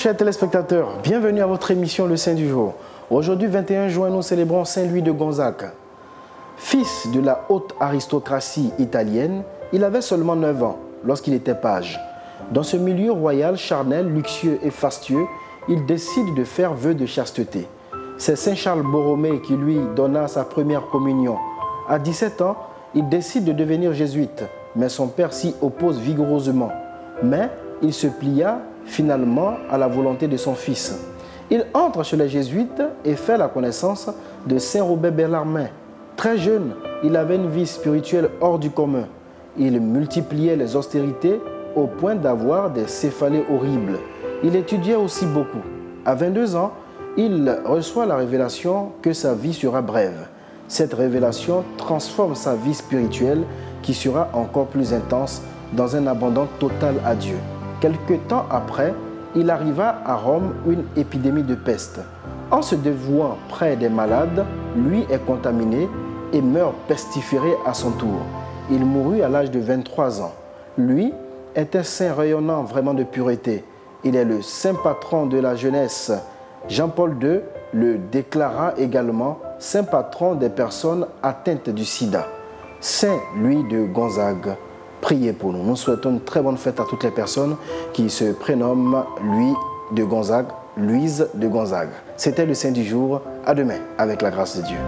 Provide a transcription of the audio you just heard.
chers téléspectateurs, bienvenue à votre émission Le Saint du jour. Aujourd'hui, 21 juin, nous célébrons Saint Louis de Gonzague. Fils de la haute aristocratie italienne, il avait seulement 9 ans lorsqu'il était page. Dans ce milieu royal, charnel, luxueux et fastueux, il décide de faire vœu de chasteté. C'est Saint Charles Borromée qui lui donna sa première communion. À 17 ans, il décide de devenir jésuite, mais son père s'y oppose vigoureusement. Mais il se plia finalement à la volonté de son fils. Il entre chez les jésuites et fait la connaissance de Saint Robert Bellarmine. Très jeune, il avait une vie spirituelle hors du commun. Il multipliait les austérités au point d'avoir des céphalées horribles. Il étudiait aussi beaucoup. À 22 ans, il reçoit la révélation que sa vie sera brève. Cette révélation transforme sa vie spirituelle qui sera encore plus intense dans un abandon total à Dieu. Quelque temps après, il arriva à Rome une épidémie de peste. En se dévouant près des malades, lui est contaminé et meurt pestiféré à son tour. Il mourut à l'âge de 23 ans. Lui était saint rayonnant vraiment de pureté. Il est le saint patron de la jeunesse. Jean-Paul II le déclara également saint patron des personnes atteintes du sida. Saint Louis de Gonzague, priez pour nous. Nous souhaitons une très bonne fête à toutes les personnes qui se prénomment Louis de Gonzague, Louise de Gonzague. C'était le Saint du jour. À demain, avec la grâce de Dieu.